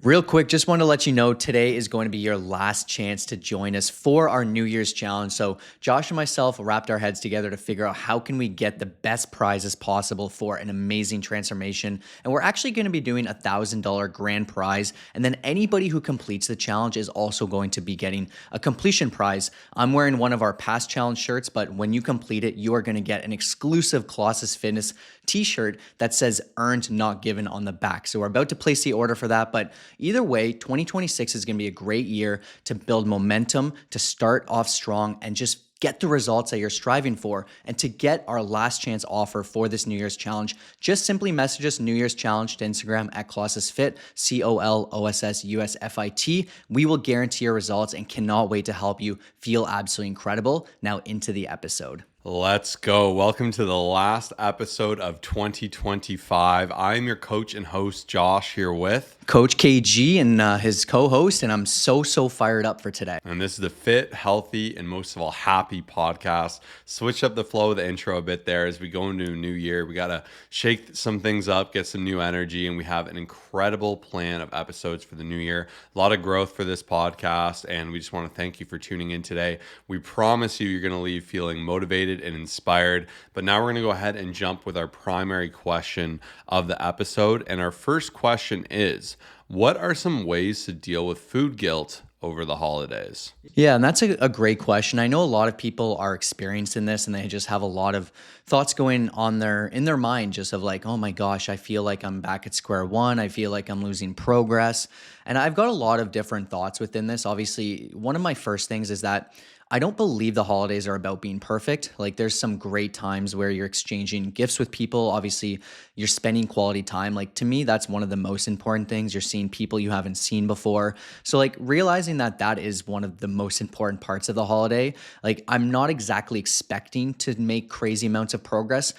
Real quick, just want to let you know today is going to be your last chance to join us for our New Year's challenge. So Josh and myself wrapped our heads together to figure out how can we get the best prizes possible for an amazing transformation. And we're actually going to be doing $1,000 grand prize. And then anybody who completes the challenge is also going to be getting a completion prize. I'm wearing one of our past challenge shirts, but when you complete it, you are going to get an exclusive Colossus Fitness t-shirt that says earned, not given on the back. So we're about to place the order for that, but either way, 2026 is going to be a great year to build momentum, to start off strong, and just get the results that you're striving for. And to get our last chance offer for this New Year's challenge, just simply message us New Year's challenge to Instagram at Colossus Fit, COLOSSUSFIT. We will guarantee your results and cannot wait to help you feel absolutely incredible. Now into the episode. Let's go. Welcome to the last episode of 2025. I am your coach and host, Josh, here with Coach KG and his co-host, and I'm so fired up for today. And this is the Fit, Healthy, and most of all, Happy podcast. Switch up the flow of the intro a bit there as we go into a new year. We got to shake some things up, get some new energy, and we have an incredible plan of episodes for the new year. A lot of growth for this podcast, and we just want to thank you for tuning in today. We promise you're going to leave feeling motivated and inspired. But now we're going to go ahead and jump with our primary question of the episode. And our first question is, what are some ways to deal with food guilt over the holidays? Yeah, and that's a great question. I know a lot of people are experiencing this and they just have a lot of thoughts going on in their mind, just of like, oh my gosh, I feel like I'm back at square one. I feel like I'm losing progress. And I've got a lot of different thoughts within this. Obviously, one of my first things is that I don't believe the holidays are about being perfect. Like there's some great times where you're exchanging gifts with people. Obviously, you're spending quality time. Like to me, that's one of the most important things. You're seeing people you haven't seen before. So like realizing that that is one of the most important parts of the holiday. Like I'm not exactly expecting to make crazy amounts of progress.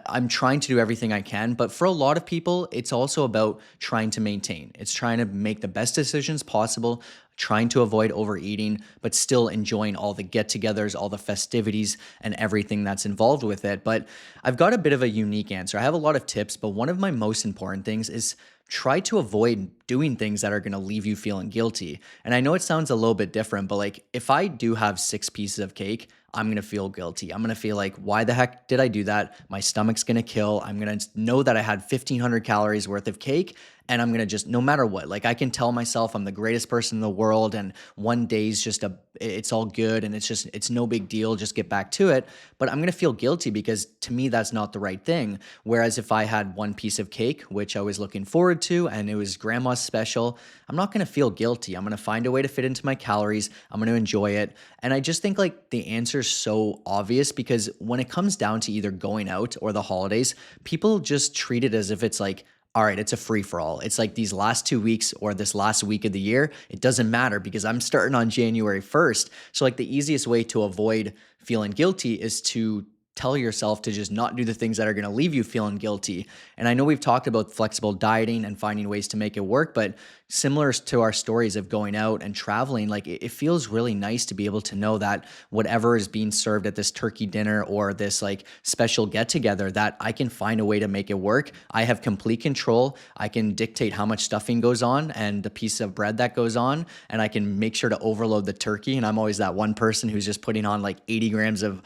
I'm trying to do everything I can, but for a lot of people, it's also about trying to maintain. It's trying to make the best decisions possible, trying to avoid overeating, but still enjoying all the get-togethers, all the festivities, and everything that's involved with it. But I've got a bit of a unique answer. I have a lot of tips, but one of my most important things is try to avoid doing things that are going to leave you feeling guilty. And I know it sounds a little bit different, but like if I do have 6 pieces of cake, I'm going to feel guilty. I'm going to feel like, why the heck did I do that? My stomach's going to kill. I'm going to know that I had 1,500 calories worth of cake. And I'm going to just, no matter what, like I can tell myself I'm the greatest person in the world and one day's just it's all good and it's no big deal. Just get back to it. But I'm going to feel guilty because to me, that's not the right thing. Whereas if I had one piece of cake, which I was looking forward to, and it was grandma's special, I'm not going to feel guilty. I'm going to find a way to fit into my calories. I'm going to enjoy it. And I just think like the answer is so obvious because when it comes down to either going out or the holidays, people just treat it as if it's like, all right, it's a free-for-all. It's like these last 2 weeks or this last week of the year, it doesn't matter because I'm starting on January 1st. So like the easiest way to avoid feeling guilty is to tell yourself to just not do the things that are going to leave you feeling guilty. And I know we've talked about flexible dieting and finding ways to make it work, but similar to our stories of going out and traveling, like it feels really nice to be able to know that whatever is being served at this turkey dinner or this like special get together, that I can find a way to make it work. I have complete control. I can dictate how much stuffing goes on and the piece of bread that goes on, and I can make sure to overload the turkey. And I'm always that one person who's just putting on like 80 grams of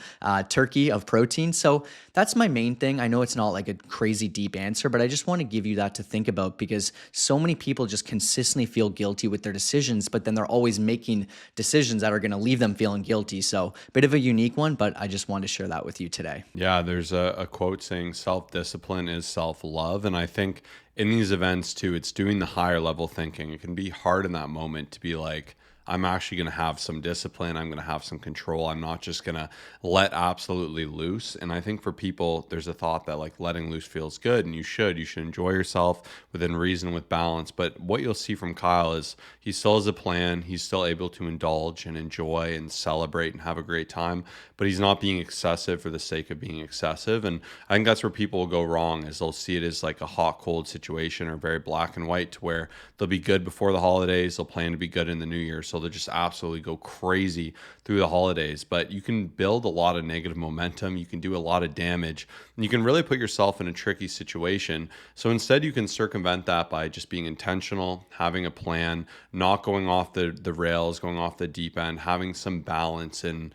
turkey of protein. So that's my main thing. I know it's not like a crazy deep answer, but I just want to give you that to think about because so many people just consistently feel guilty with their decisions, but then they're always making decisions that are going to leave them feeling guilty. So a bit of a unique one, but I just wanted to share that with you today. Yeah, there's a quote saying self-discipline is self-love. And I think in these events too, it's doing the higher level thinking. It can be hard in that moment to be like, I'm actually going to have some discipline. I'm going to have some control. I'm not just going to let absolutely loose. And I think for people, there's a thought that like letting loose feels good, and you should enjoy yourself within reason with balance. But what you'll see from Kyle is he still has a plan. He's still able to indulge and enjoy and celebrate and have a great time, but he's not being excessive for the sake of being excessive. And I think that's where people will go wrong, is they'll see it as like a hot, cold situation or very black and white, to where they'll be good before the holidays. They'll plan to be good in the new year. So potential to just absolutely go crazy through the holidays, but you can build a lot of negative momentum. You can do a lot of damage, and you can really put yourself in a tricky situation. So instead, you can circumvent that by just being intentional, having a plan, not going off the rails, going off the deep end, having some balance, and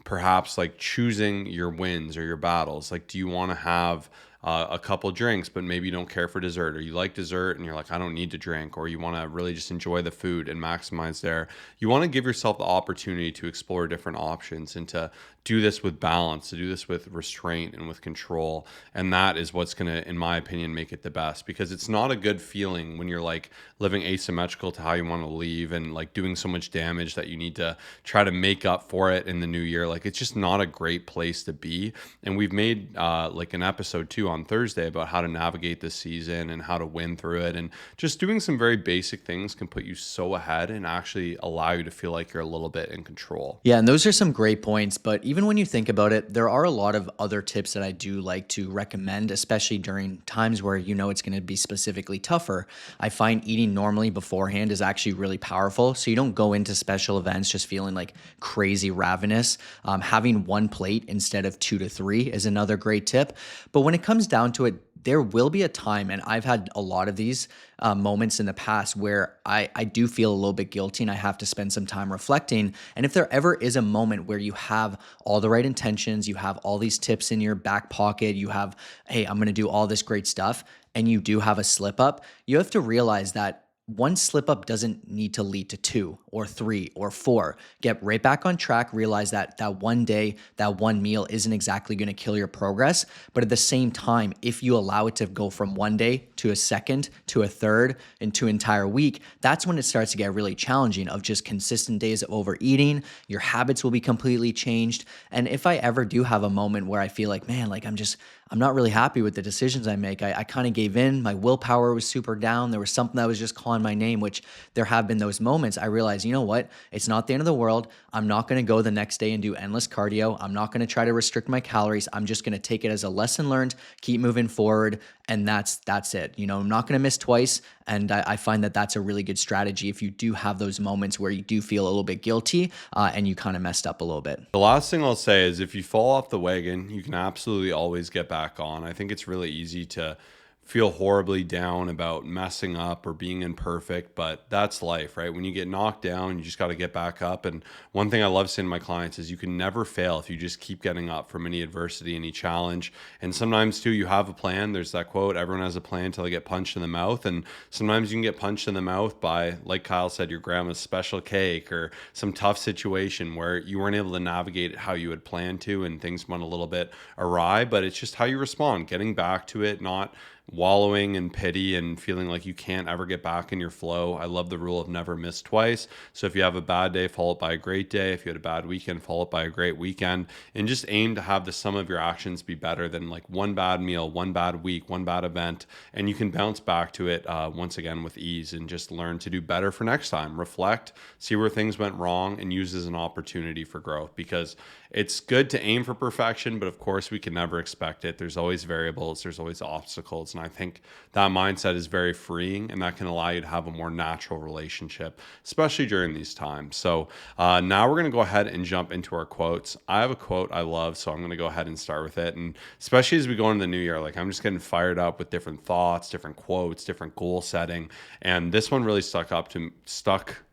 perhaps like choosing your wins or your battles. Like, do you want to have a couple drinks, but maybe you don't care for dessert, or you like dessert and you're like, I don't need to drink, or you want to really just enjoy the food and maximize there. You want to give yourself the opportunity to explore different options and to do this with balance, to do this with restraint and with control. And that is what's going to, in my opinion, make it the best, because it's not a good feeling when you're like living asymmetrical to how you want to leave and like doing so much damage that you need to try to make up for it in the new year. Like, it's just not a great place to be. And we've made like an episode too on Thursday about how to navigate this season and how to win through it. And just doing some very basic things can put you so ahead and actually allow you to feel like you're a little bit in control. Yeah, and those are some great points. But even when you think about it, there are a lot of other tips that I do like to recommend, especially during times where you know it's going to be specifically tougher. I find eating normally beforehand is actually really powerful. So you don't go into special events just feeling like crazy ravenous. Having one plate instead of 2 to 3 is another great tip. But when it comes down to it, there will be a time, and I've had a lot of these moments in the past where I do feel a little bit guilty and I have to spend some time reflecting. And if there ever is a moment where you have all the right intentions, you have all these tips in your back pocket, you have, hey, I'm going to do all this great stuff, and you do have a slip up, you have to realize that one slip up doesn't need to lead to 2 or 3 or 4. Get right back on track. Realize that that one day, that one meal isn't exactly going to kill your progress. But at the same time, if you allow it to go from one day to a second to a third and to an entire week, that's when it starts to get really challenging of just consistent days of overeating. Your habits will be completely changed. And if I ever do have a moment where I feel like, man, like I'm not really happy with the decisions I make. I kind of gave in. My willpower was super down. There was something that was just calling my name, which there have been those moments. I realized, you know what? It's not the end of the world. I'm not going to go the next day and do endless cardio. I'm not going to try to restrict my calories. I'm just going to take it as a lesson learned, keep moving forward. And that's it. You know, I'm not going to miss twice. And I find that that's a really good strategy if you do have those moments where you do feel a little bit guilty and you kind of messed up a little bit. The last thing I'll say is if you fall off the wagon, you can absolutely always get back on. I think it's really easy to feel horribly down about messing up or being imperfect, but that's life, right? When you get knocked down, you just got to get back up. And one thing I love saying to my clients is you can never fail if you just keep getting up from any adversity, any challenge. And sometimes too, you have a plan. There's that quote, everyone has a plan until they get punched in the mouth. And sometimes you can get punched in the mouth by, like Kyle said, your grandma's special cake or some tough situation where you weren't able to navigate it how you had planned to and things went a little bit awry, but it's just how you respond, getting back to it, not wallowing in pity and feeling like you can't ever get back in your flow. I love the rule of never miss twice. So if you have a bad day, follow it by a great day. If you had a bad weekend, follow it by a great weekend, and just aim to have the sum of your actions be better than like one bad meal, one bad week, one bad event. And you can bounce back to it once again with ease and just learn to do better for next time. Reflect, see where things went wrong, and use as an opportunity for growth, because it's good to aim for perfection, but of course we can never expect it. There's always variables, there's always obstacles. And I think that mindset is very freeing, and that can allow you to have a more natural relationship, especially during these times. So now we're going to go ahead and jump into our quotes. I have a quote I love, so I'm going to go ahead and start with it. And especially as we go into the new year, like I'm just getting fired up with different thoughts, different quotes, different goal setting. And this one really stuck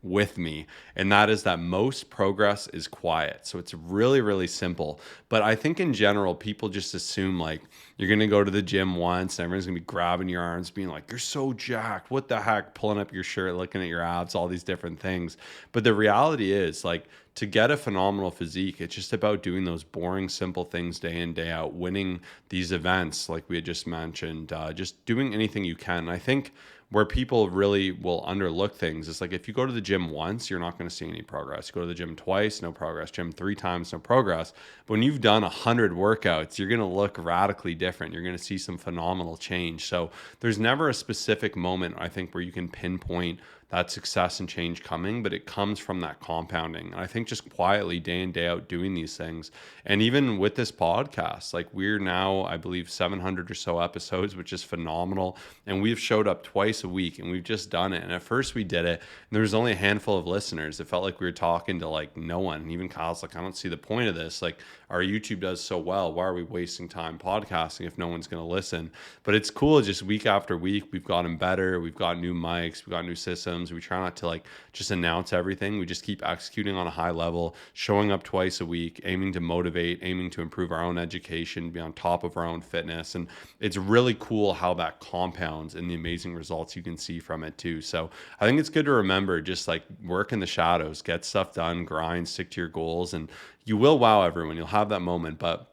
with me. And that is that most progress is quiet. So it's really, really simple. But I think in general, people just assume like you're going to go to the gym once and everyone's going to be grabbing your arms, being like, you're so jacked. What the heck? Pulling up your shirt, looking at your abs, all these different things. But the reality is like, to get a phenomenal physique, it's just about doing those boring, simple things day in, day out, winning these events like we had just mentioned, just doing anything you can. I think where people really will underlook things is like if you go to the gym once, you're not going to see any progress. You go to the gym twice, no progress. Gym 3 times, no progress. But when you've done 100 workouts, you're going to look radically different. You're going to see some phenomenal change. So there's never a specific moment, I think, where you can pinpoint that success and change coming, but it comes from that compounding. And I think just quietly day in, day out doing these things. And even with this podcast, like we're now, I believe, 700 or so episodes, which is phenomenal. And we've showed up twice a week and we've just done it. And at first we did it, and there was only a handful of listeners. It felt like we were talking to like no one. And even Kyle's like, I don't see the point of this. Like our YouTube does so well. Why are we wasting time podcasting if no one's going to listen? But it's cool. Just week after week, we've gotten better. We've got new mics. We've got new systems. We try not to like just announce everything. We just keep executing on a high level, showing up twice a week, aiming to motivate, aiming to improve our own education, be on top of our own fitness. And it's really cool how that compounds and the amazing results you can see from it too. So I think it's good to remember, just like work in the shadows, get stuff done, grind, stick to your goals, and you will wow everyone. You'll have that moment, but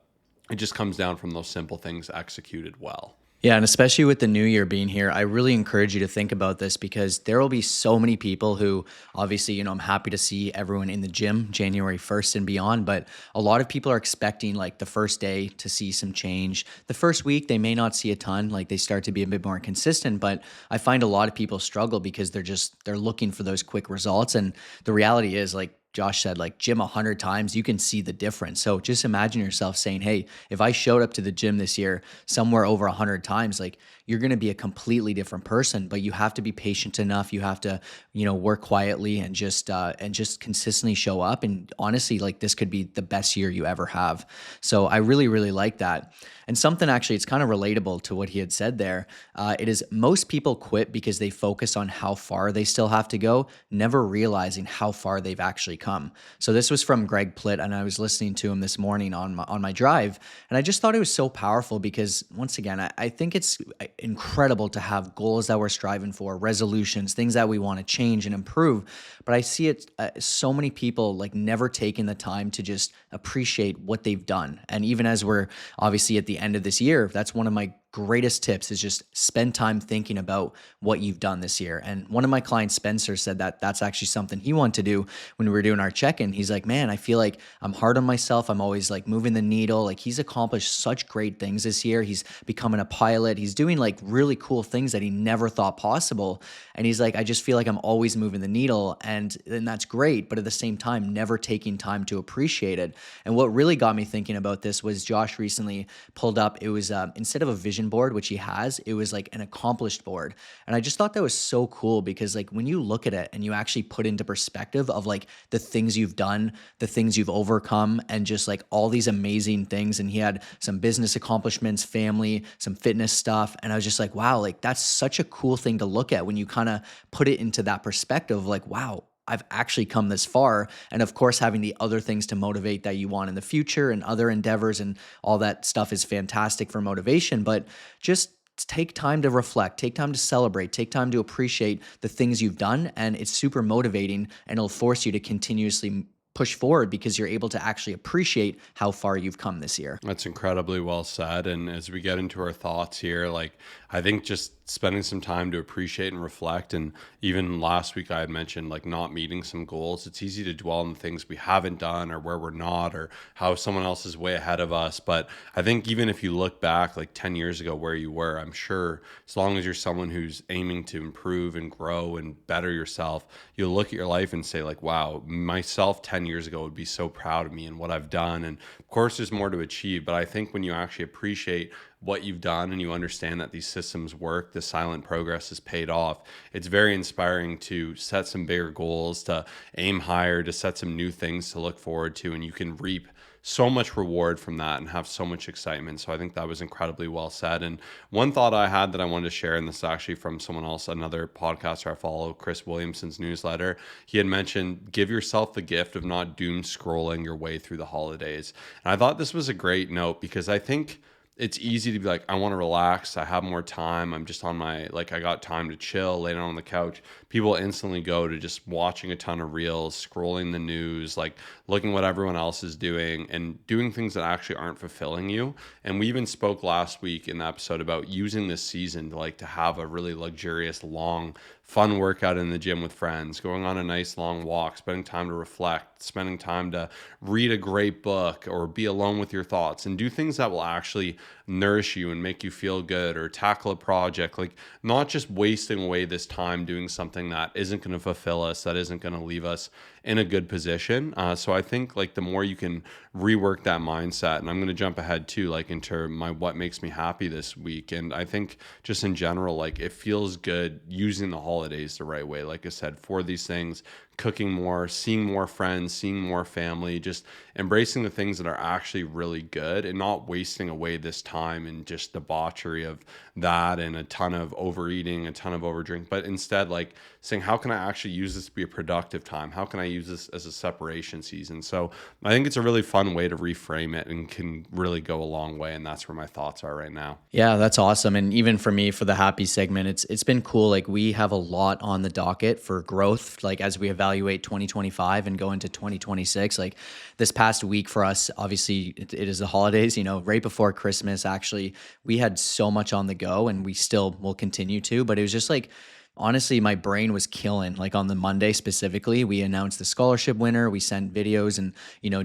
it just comes down from those simple things executed well. Yeah, and especially with the new year being here, I really encourage you to think about this, because there will be so many people who obviously, I'm happy to see everyone in the gym January 1st and beyond, but a lot of people are expecting like the first day to see some change. The first week, they may not see a ton, like they start to be a bit more consistent, but I find a lot of people struggle because they're looking for those quick results. And the reality is, like Josh said, like gym 100 times, you can see the difference. So just imagine yourself saying, hey, if I showed up to the gym this year somewhere over 100 times, like you're going to be a completely different person. But you have to be patient enough. You have to, work quietly and just consistently show up. And honestly, like this could be the best year you ever have. So I really, really like that. And something actually, it's kind of relatable to what he had said there. It is most people quit because they focus on how far they still have to go, never realizing how far they've actually come. So this was from Greg Plitt, and I was listening to him this morning on my drive, and I just thought it was so powerful because, once again, I think it's incredible to have goals that we're striving for, resolutions, things that we want to change and improve. But I see it so many people like never taking the time to just appreciate what they've done. And even as we're obviously at the end of this year, that's one of my greatest tips, is just spend time thinking about what you've done this year. And one of my clients, Spencer, said that that's actually something he wanted to do when we were doing our check-in. He's like, man, I feel like I'm hard on myself. I'm always like moving the needle. Like he's accomplished such great things this year. He's becoming a pilot. He's doing like really cool things that he never thought possible. And he's like, I just feel like I'm always moving the needle. And that's great. But at the same time, never taking time to appreciate it. And what really got me thinking about this was Josh recently pulled up, it was instead of a vision board, which he has, it was like an accomplished board. And I just thought that was so cool because like when you look at it and you actually put into perspective of like the things you've done, the things you've overcome, and just like all these amazing things. And he had some business accomplishments, family, some fitness stuff. And I was just like, wow, like that's such a cool thing to look at when you kind of put it into that perspective of like, wow, I've actually come this far. And of course, having the other things to motivate that you want in the future and other endeavors and all that stuff is fantastic for motivation. But just take time to reflect, take time to celebrate, take time to appreciate the things you've done. And it's super motivating, and it'll force you to continuously push forward because you're able to actually appreciate how far you've come this year. That's incredibly well said. And as we get into our thoughts here, like I think just spending some time to appreciate and reflect. And even last week I had mentioned like not meeting some goals. It's easy to dwell on the things we haven't done or where we're not or how someone else is way ahead of us. But I think even if you look back like 10 years ago where you were, I'm sure as long as you're someone who's aiming to improve and grow and better yourself, you'll look at your life and say like, wow, myself 10 years ago would be so proud of me and what I've done. And of course there's more to achieve, but I think when you actually appreciate what you've done and you understand that these systems work, the silent progress has paid off. It's very inspiring to set some bigger goals, to aim higher, to set some new things to look forward to, and you can reap so much reward from that and have so much excitement. So I think that was incredibly well said. And one thought I had that I wanted to share, and this is actually from someone else, another podcaster I follow, Chris Williamson's newsletter. He had mentioned, give yourself the gift of not doom scrolling your way through the holidays. And I thought this was a great note because I think it's easy to be like, I want to relax. I have more time. I'm just on my, like, I got time to chill, lay down on the couch. People instantly go to just watching a ton of reels, scrolling the news, like looking what everyone else is doing and doing things that actually aren't fulfilling you. And we even spoke last week in the episode about using this season to like to have a really luxurious, long, fun workout in the gym with friends, going on a nice long walk, spending time to reflect, spending time to read a great book or be alone with your thoughts and do things that will actually nourish you and make you feel good, or tackle a project, like not just wasting away this time doing something that isn't going to fulfill us, that isn't going to leave us in a good position. So I think like the more you can rework that mindset, and I'm going to jump ahead too, like into my what makes me happy this week. And I think just in general, like it feels good using the holidays the right way. Like I said, for these things, cooking more, seeing more friends, seeing more family, just embracing the things that are actually really good and not wasting away this time in just debauchery of that and a ton of overeating, a ton of overdrink, but instead like saying, how can I actually use this to be a productive time? How can I use this as a separation season? So I think it's a really fun way to reframe it and can really go a long way. And that's where my thoughts are right now. Yeah, that's awesome. And even for me, for the happy segment, it's been cool. Like we have a lot on the docket for growth, like as we evaluate 2025 and go into 2026. Like this past week for us, obviously it is the holidays, right before Christmas. Actually, we had so much on the go, and we still will continue to, but it was just like, honestly, my brain was killing. Like on the Monday specifically, we announced the scholarship winner. We sent videos and,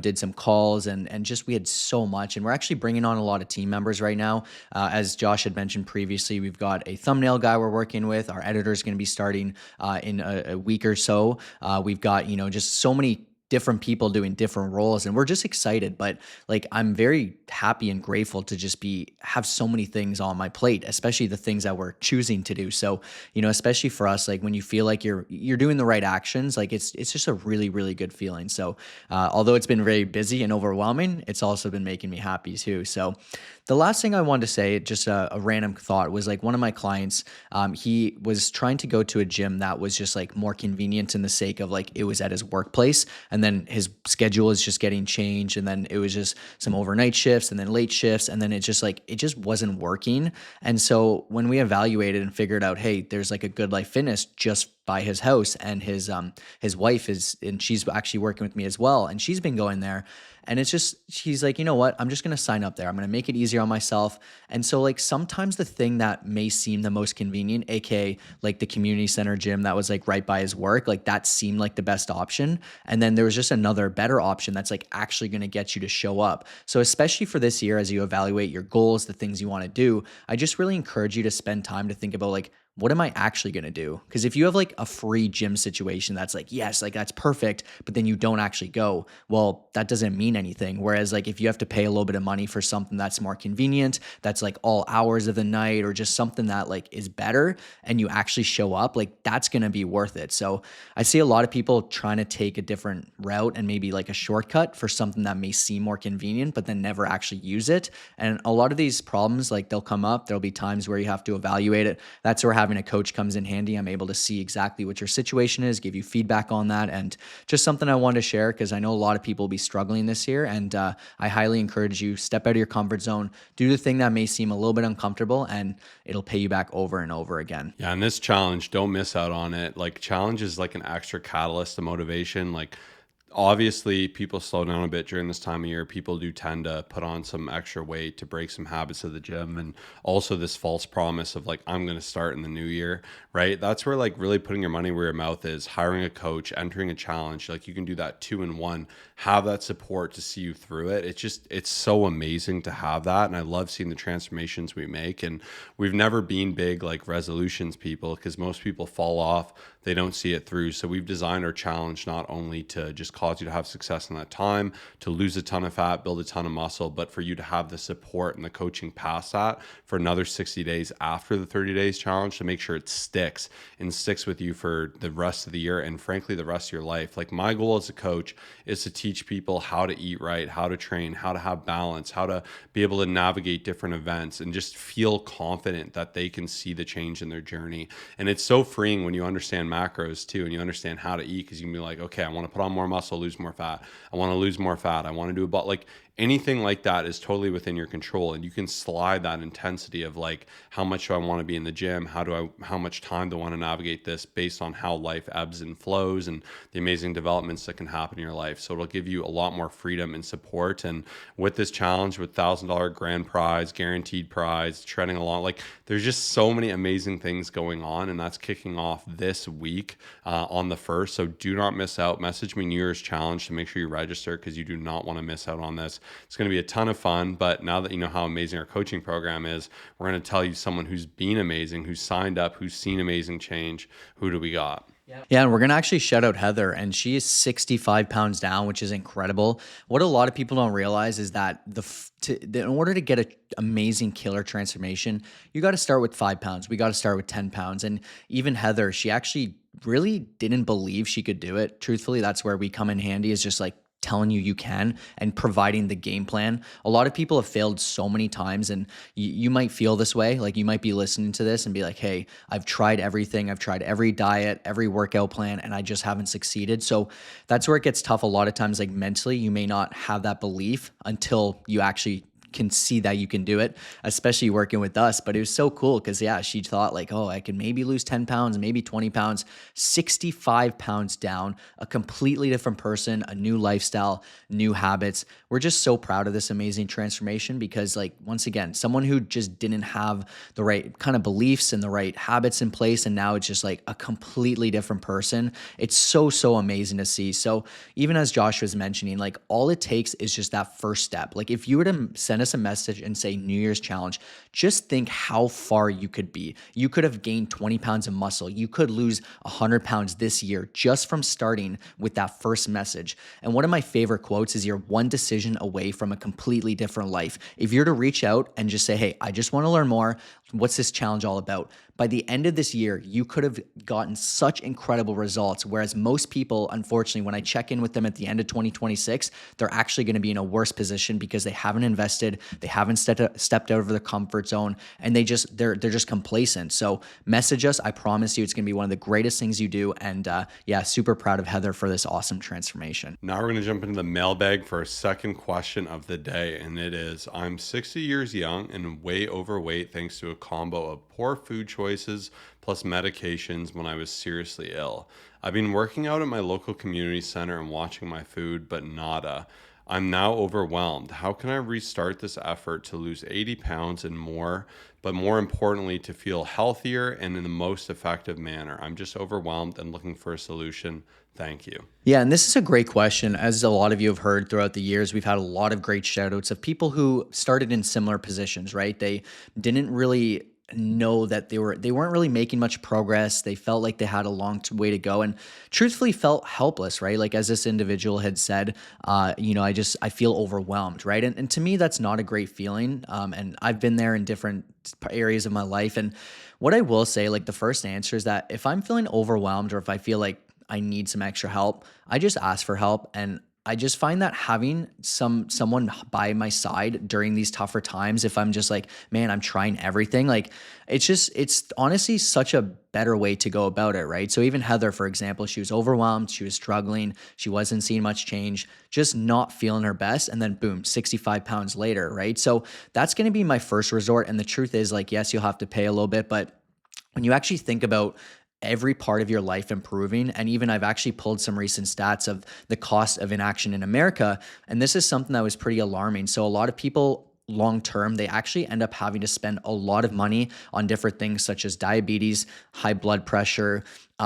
did some calls, and just we had so much. And we're actually bringing on a lot of team members right now. As Josh had mentioned previously, we've got a thumbnail guy we're working with. Our editor is going to be starting in a week or so. We've got, just so many different people doing different roles, and we're just excited. But like I'm very happy and grateful to just have so many things on my plate, especially the things that we're choosing to do. So especially for us, like when you feel like you're doing the right actions, like it's just a really, really good feeling. So although it's been very busy and overwhelming, it's also been making me happy too. So the last thing I wanted to say, just a random thought, was like one of my clients, he was trying to go to a gym that was just like more convenient in the sake of like it was at his workplace, and then his schedule is just getting changed, and then it was just some overnight shifts and then late shifts, and then it just wasn't working. And so when we evaluated and figured out, hey, there's like a Good Life Fitness just by his house, and his wife and she's actually working with me as well, and she's been going there. And it's just, she's like, you know what? I'm just going to sign up there. I'm going to make it easier on myself. And so like sometimes the thing that may seem the most convenient, aka like the community center gym that was like right by his work, like that seemed like the best option. And then there was just another better option that's like actually going to get you to show up. So especially for this year, as you evaluate your goals, the things you want to do, I just really encourage you to spend time to think about like, what am I actually going to do? Because if you have like a free gym situation that's like, yes, like that's perfect, but then you don't actually go, well, that doesn't mean anything. Whereas like if you have to pay a little bit of money for something that's more convenient, that's like all hours of the night, or just something that like is better, and you actually show up, like that's going to be worth it. So I see a lot of people trying to take a different route and maybe like a shortcut for something that may seem more convenient, but then never actually use it. And a lot of these problems, like they'll come up, there'll be times where you have to evaluate it. That's where having a coach comes in handy. I'm able to see exactly what your situation is, give you feedback on that, and just something I wanted to share because I know a lot of people will be struggling this year, and I highly encourage you, step out of your comfort zone, do the thing that may seem a little bit uncomfortable, and it'll pay you back over and over again. Yeah, and this challenge, don't miss out on it. Like challenge is like an extra catalyst to motivation. Like obviously people slow down a bit during this time of year. People do tend to put on some extra weight to break some habits of the gym, and also this false promise of like, I'm going to start in the new year, right? That's where like really putting your money where your mouth is, hiring a coach, entering a challenge. Like you can do that 2-in-1, have that support to see you through it. It's so amazing to have that. And I love seeing the transformations we make. And we've never been big like resolutions people, because most people fall off, they don't see it through. So we've designed our challenge not only to just cause you to have success in that time, to lose a ton of fat, build a ton of muscle, but for you to have the support and the coaching past that for another 60 days after the 30 days challenge, to make sure it sticks with you for the rest of the year, and frankly the rest of your life. Like my goal as a coach is to teach people how to eat right, how to train, how to have balance, how to be able to navigate different events, and just feel confident that they can see the change in their journey. And it's so freeing when you understand macros too, and you understand how to eat, because you can be like, okay, I want to put on more muscle, lose more fat. I want to lose more fat. I want to do about like anything like that is totally within your control, and you can slide that intensity of like, how much do I want to be in the gym? How much time do I want to navigate this based on how life ebbs and flows and the amazing developments that can happen in your life. So it'll give you a lot more freedom and support. And with this challenge, with $1,000 grand prize, guaranteed prize, treading along, like there's just so many amazing things going on, and that's kicking off this week on the 1st. So do not miss out. Message me New Year's challenge to make sure you register, because you do not want to miss out on this. It's going to be a ton of fun. But now that you know how amazing our coaching program is, we're going to tell you someone who's been amazing, who's signed up, who's seen amazing change. Who do we got? Yeah, and we're going to actually shout out Heather, and she is 65 pounds down, which is incredible. What a lot of people don't realize is that in order to get an amazing killer transformation, you got to start with 5 pounds. We got to start with 10 pounds. And even Heather, she actually really didn't believe she could do it. Truthfully, that's where we come in handy, is just like telling you can and providing the game plan. A lot of people have failed so many times, and you might feel this way. Like you might be listening to this and be like, hey, I've tried everything. I've tried every diet, every workout plan, and I just haven't succeeded. So that's where it gets tough a lot of times. Like mentally, you may not have that belief until you actually can see that you can do it, especially working with us. But it was so cool because, yeah, she thought like, oh, I can maybe lose 10 pounds, maybe 20 pounds, 65 pounds down, a completely different person, a new lifestyle, new habits. We're just so proud of this amazing transformation because, like, once again, someone who just didn't have the right kind of beliefs and the right habits in place, and now it's just like a completely different person. It's so, so amazing to see. So even as Josh was mentioning, like all it takes is just that first step. Like if you were to send us a message and say New Year's challenge, just think how far you could be. You could have gained 20 pounds of muscle. You could lose 100 pounds this year just from starting with that first message. And one of my favorite quotes is, you're one decision away from a completely different life. If you're to reach out and just say, hey, I just want to learn more. What's this challenge all about? By the end of this year, you could have gotten such incredible results. Whereas most people, unfortunately, when I check in with them at the end of 2026, they're actually going to be in a worse position because they haven't invested, they haven't stepped out of their comfort zone, and they're just complacent. So message us. I promise you, it's going to be one of the greatest things you do. And yeah, super proud of Heather for this awesome transformation. Now we're going to jump into the mailbag for our second question of the day, and it is: I'm 60 years young and way overweight thanks to a combo of poor food choices plus medications when I was seriously ill. I've been working out at my local community center and watching my food, but nada. I'm now overwhelmed. How can I restart this effort to lose 80 pounds and more, but more importantly, to feel healthier and in the most effective manner? I'm just overwhelmed and looking for a solution. Thank you. Yeah, and this is a great question. As a lot of you have heard throughout the years, we've had a lot of great shout outs of people who started in similar positions, right? They didn't really know that they weren't really making much progress. They felt like they had a long way to go, and truthfully felt helpless, right? Like as this individual had said, I feel overwhelmed, right? And to me, that's not a great feeling. And I've been there in different areas of my life. And what I will say, like the first answer is that if I'm feeling overwhelmed or if I feel like I need some extra help, I just ask for help. And I just find that having someone by my side during these tougher times, if I'm just like, man, I'm trying everything, like it's honestly such a better way to go about it, right? So even Heather, for example, she was overwhelmed, she was struggling, she wasn't seeing much change, just not feeling her best, and then boom, 65 pounds later, right? So that's going to be my first resort. And the truth is, like, yes, you'll have to pay a little bit, but when you actually think about every part of your life improving. And even I've actually pulled some recent stats of the cost of inaction in America. And this is something that was pretty alarming. So a lot of people long term, they actually end up having to spend a lot of money on different things such as diabetes, high blood pressure,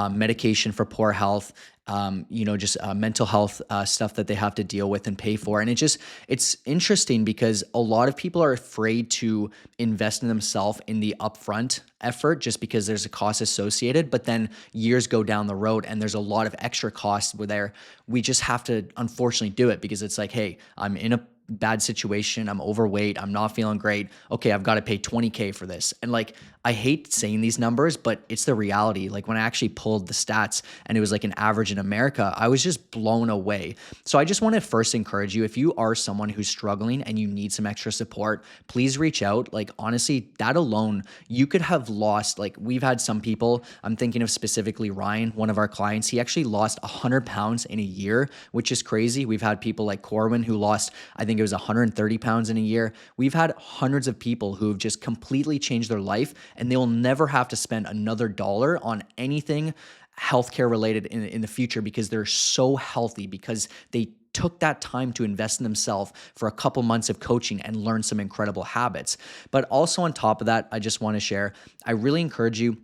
medication for poor health, mental health stuff that they have to deal with and pay for. And it's interesting because a lot of people are afraid to invest in themselves in the upfront effort just because there's a cost associated, but then years go down the road and there's a lot of extra costs where we just have to unfortunately do it because it's like, hey, I'm in a bad situation. I'm overweight. I'm not feeling great. Okay, I've got to pay 20K for this. And like, I hate saying these numbers, but it's the reality. Like when I actually pulled the stats and it was like an average in America, I was just blown away. So I just want to first encourage you, if you are someone who's struggling and you need some extra support, please reach out. Like honestly, that alone, you could have lost, like we've had some people, I'm thinking of specifically Ryan, one of our clients, he actually lost 100 pounds in a year, which is crazy. We've had people like Corwin who lost, I think it was 130 pounds in a year. We've had hundreds of people who have just completely changed their life and they will never have to spend another dollar on anything healthcare related in the future because they're so healthy, because they took that time to invest in themselves for a couple months of coaching and learn some incredible habits. But also on top of that, I just want to share, I really encourage you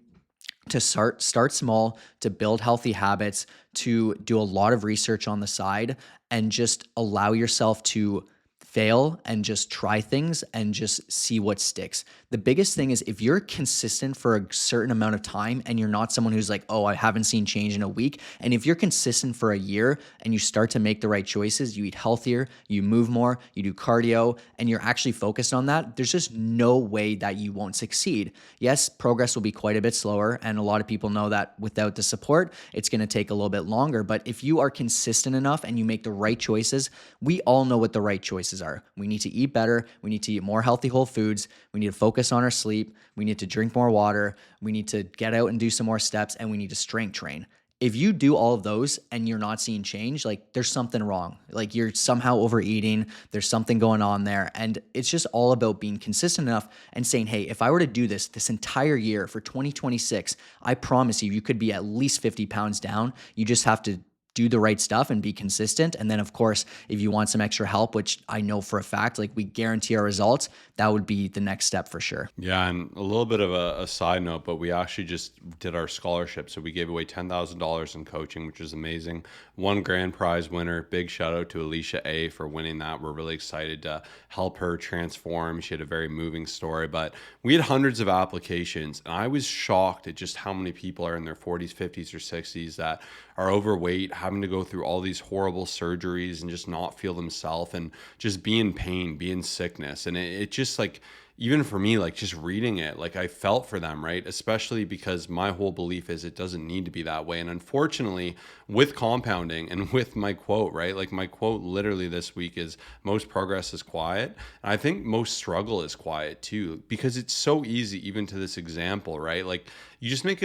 to start small, to build healthy habits, to do a lot of research on the side, and just allow yourself to fail and just try things and just see what sticks. The biggest thing is if you're consistent for a certain amount of time and you're not someone who's like, oh, I haven't seen change in a week. And if you're consistent for a year and you start to make the right choices, you eat healthier, you move more, you do cardio, and you're actually focused on that, there's just no way that you won't succeed. Yes, progress will be quite a bit slower. And a lot of people know that without the support, it's going to take a little bit longer. But if you are consistent enough and you make the right choices, we all know what the right choices are. We need to eat better. We need to eat more healthy whole foods. We need to focus on our sleep. We need to drink more water. We need to get out and do some more steps, and we need to strength train. If you do all of those and you're not seeing change, like there's something wrong. Like you're somehow overeating. There's something going on there. And it's just all about being consistent enough and saying, hey, if I were to do this entire year for 2026, I promise you, you could be at least 50 pounds down. You just have to do the right stuff and be consistent. And then of course, if you want some extra help, which I know for a fact, like we guarantee our results, that would be the next step for sure. Yeah, and a little bit of a side note, but we actually just did our scholarship. So we gave away $10,000 in coaching, which is amazing. One grand prize winner. Big shout out to Alicia A for winning that. We're really excited to help her transform. She had a very moving story, but we had hundreds of applications. And I was shocked at just how many people are in their 40s, 50s, or 60s that are overweight, having to go through all these horrible surgeries and just not feel themselves and just be in pain, be in sickness. And it just like, even for me, like just reading it, like I felt for them, right? Especially because my whole belief is it doesn't need to be that way. And unfortunately, with compounding and with my quote, right? Like my quote literally this week is most progress is quiet. And I think most struggle is quiet too, because it's so easy, even to this example, right? Like you just make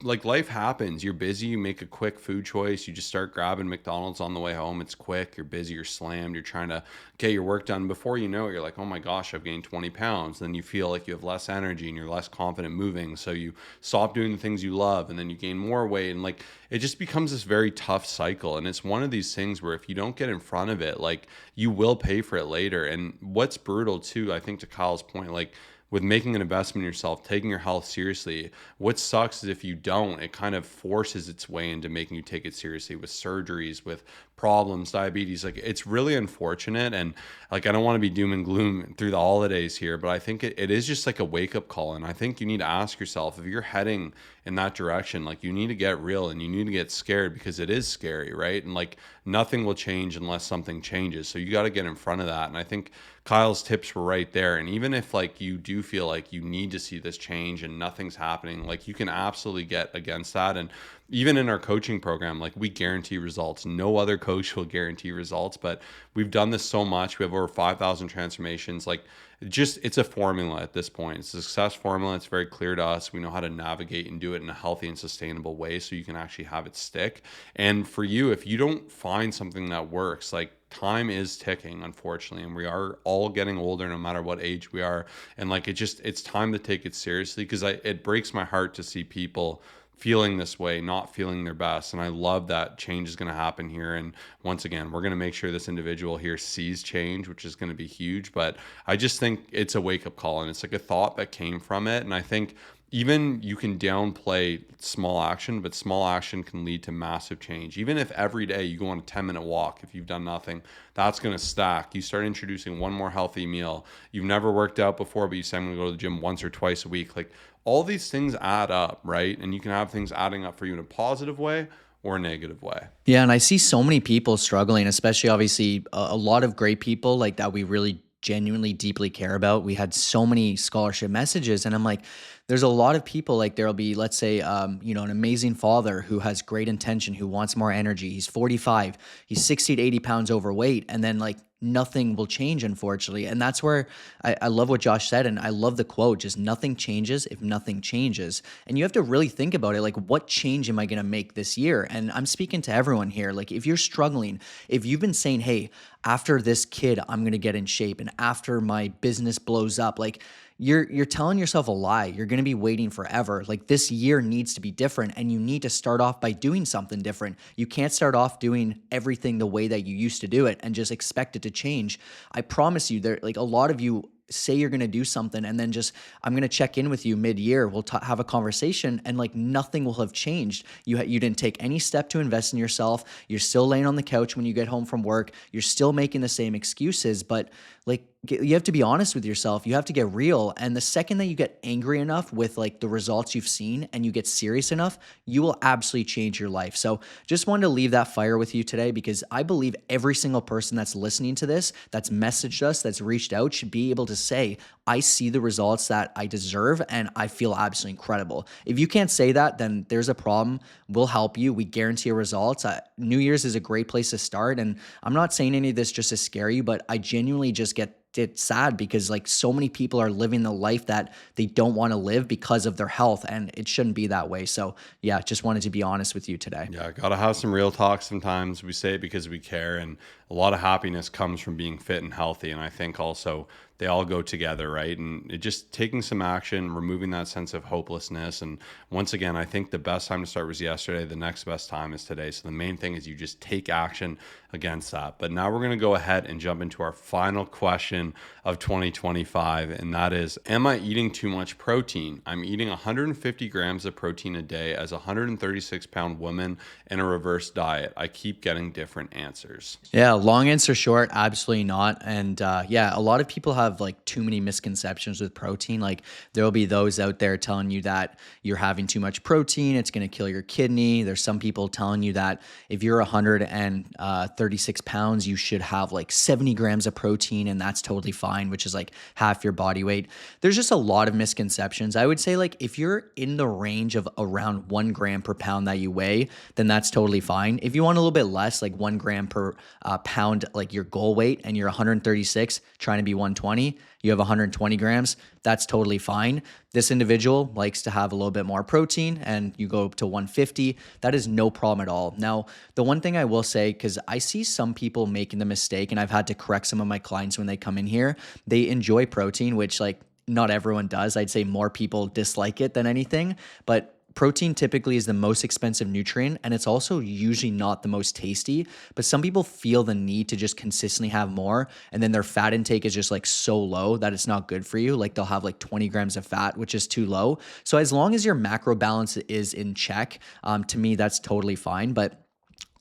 like life happens. You're busy, you make a quick food choice, you just start grabbing McDonald's on the way home. It's quick, you're busy, you're slammed, you're trying to get your work done. Before you know it, you're like, oh my gosh, I've gained 20 pounds. Then you feel like you have less energy and you're less confident moving. So you stop doing the things you love and then you gain more weight. And like, it just becomes this very tough cycle. And it's one of these things where if you don't get in front of it, like you will pay for it later. And what's brutal too, I think to Kyle's point, like, with making an investment in yourself, taking your health seriously, what sucks is if you don't, it kind of forces its way into making you take it seriously with surgeries, with problems, diabetes. Like it's really unfortunate. And like, I don't want to be doom and gloom through the holidays here, but I think it is just like a wake up call. And I think you need to ask yourself if you're heading in that direction, like you need to get real and you need to get scared because it is scary, right? And like nothing will change unless something changes. So you got to get in front of that. And I think Kyle's tips were right there. And even if like you do feel like you need to see this change and nothing's happening, like you can absolutely get against that. And even in our coaching program, like we guarantee results. No other coach will guarantee results, but we've done this so much. We have over 5,000 transformations. Like it's a formula at this point. It's a success formula. It's very clear to us. We know how to navigate and do it in a healthy and sustainable way so you can actually have it stick. And for you, if you don't find something that works, like time is ticking, unfortunately, and we are all getting older no matter what age we are. And like it's time to take it seriously, because it breaks my heart to see people feeling this way, not feeling their best. And I love that change is going to happen here. And once again, we're going to make sure this individual here sees change, which is going to be huge. But I just think it's a wake up call, and it's like a thought that came from it. And I think even you can downplay small action, but small action can lead to massive change. Even if every day you go on a 10-minute walk, if you've done nothing, that's going to stack. You start introducing one more healthy meal. You've never worked out before, but you say, I'm going to go to the gym once or twice a week. Like all these things add up, right? And you can have things adding up for you in a positive way or negative way. Yeah, and I see so many people struggling, especially obviously a lot of great people like that we really genuinely deeply care about. We had so many scholarship messages, and I'm like, there's a lot of people like there'll be, let's say, an amazing father who has great intention, who wants more energy. He's 45, he's 60 to 80 pounds overweight, and then like nothing will change, unfortunately. And that's where I love what Josh said, and I love the quote, just nothing changes if nothing changes. And you have to really think about it, like, what change am I going to make this year? And I'm speaking to everyone here. Like, if you're struggling, if you've been saying, hey, after this kid, I'm going to get in shape, and after my business blows up, like, you're telling yourself a lie. You're going to be waiting forever. Like, this year needs to be different, and you need to start off by doing something different. You can't start off doing everything the way that you used to do it and just expect it to change. I promise you, there, like, a lot of you say you're going to do something, and then just, I'm going to check in with you mid-year, we'll have a conversation, and like nothing will have changed. You didn't take any step to invest in yourself. You're still laying on the couch when you get home from work. You're still making the same excuses. But like, you have to be honest with yourself. You have to get real. And the second that you get angry enough with like the results you've seen and you get serious enough, you will absolutely change your life. So just wanted to leave that fire with you today, because I believe every single person that's listening to this, that's messaged us, that's reached out, should be able to say, I see the results that I deserve and I feel absolutely incredible. If you can't say that, then there's a problem. We'll help you. We guarantee your results. New Year's is a great place to start. And I'm not saying any of this just to scare you, but I genuinely just get it's sad because like so many people are living the life that they don't want to live because of their health, and it shouldn't be that way. So yeah, just wanted to be honest with you today. Yeah, gotta have some real talk sometimes. We say it because we care, and a lot of happiness comes from being fit and healthy. And I think also they all go together, right? And it just taking some action, removing that sense of hopelessness. And once again, I think the best time to start was yesterday. The next best time is today. So the main thing is you just take action against that. But now we're going to go ahead and jump into our final question of 2025. And that is, am I eating too much protein? I'm eating 150 grams of protein a day as a 136-pound woman in a reverse diet. I keep getting different answers. Yeah, long answer short, absolutely not. And yeah, a lot of people have like too many misconceptions with protein. Like, there'll be those out there telling you that you're having too much protein, it's going to kill your kidney. There's some people telling you that if you're 136 pounds, you should have like 70 grams of protein, and that's totally fine, which is like half your body weight. There's just a lot of misconceptions. I would say, like, if you're in the range of around 1 gram per pound that you weigh, then that's totally fine. If you want a little bit less, like 1 gram per pound, like your goal weight, and you're 136 trying to be 120, you have 120 grams, that's totally fine. This individual likes to have a little bit more protein, and you go up to 150. That is no problem at all. Now, the one thing I will say, because I see some people making the mistake, and I've had to correct some of my clients when they come in here, they enjoy protein, which like not everyone does. I'd say more people dislike it than anything, but protein typically is the most expensive nutrient, and it's also usually not the most tasty. But some people feel the need to just consistently have more, and then their fat intake is just like so low that it's not good for you. Like, they'll have like 20 grams of fat, which is too low. So as long as your macro balance is in check, to me, that's totally fine. But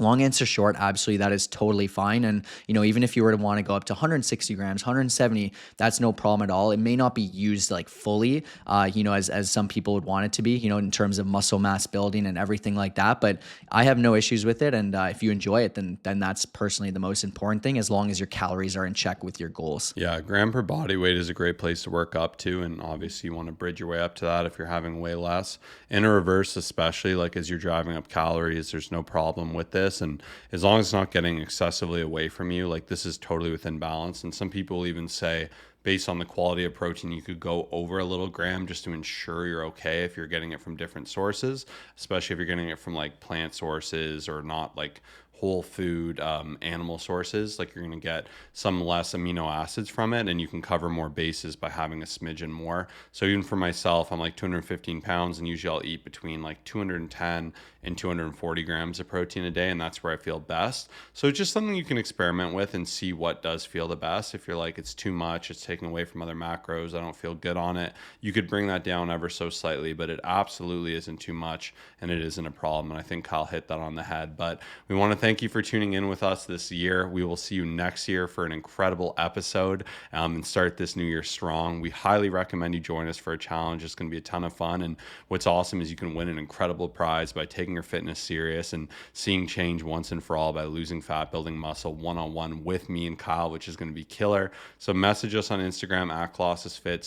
long answer short, absolutely, that is totally fine. And, even if you were to want to go up to 160 grams, 170, that's no problem at all. It may not be used like fully, as some people would want it to be, in terms of muscle mass building and everything like that. But I have no issues with it. And if you enjoy it, then that's personally the most important thing, as long as your calories are in check with your goals. Yeah, gram per body weight is a great place to work up to. And obviously you want to bridge your way up to that if you're having way less. In a reverse, especially like as you're driving up calories, there's no problem with this. And as long as it's not getting excessively away from you, like, this is totally within balance. And some people even say, based on the quality of protein, you could go over a little gram just to ensure you're okay if you're getting it from different sources, especially if you're getting it from like plant sources or not like whole food animal sources. Like, you're going to get some less amino acids from it, and you can cover more bases by having a smidgen more. So even for myself, I'm like 215 pounds, and usually I'll eat between like 210 and 240 grams of protein a day, and that's where I feel best. So it's just something you can experiment with and see what does feel the best. If you're like, it's too much, it's taken away from other macros, I don't feel good on it, you could bring that down ever so slightly, but it absolutely isn't too much, and it isn't a problem. And I think Kyle hit that on the head. But we want to thank thank you for tuning in with us this year. We will see you next year for an incredible episode and start this new year strong. We highly recommend you join us for a challenge. It's going to be a ton of fun. And what's awesome is you can win an incredible prize by taking your fitness serious and seeing change once and for all by losing fat, building muscle one-on-one with me and Kyle, which is going to be killer. So message us on Instagram at ColossusFit,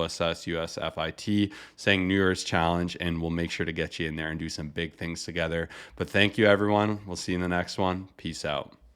COLOSSUSFIT, saying New Year's challenge, and we'll make sure to get you in there and do some big things together. But thank you, everyone. We'll see you in the next one. Peace out.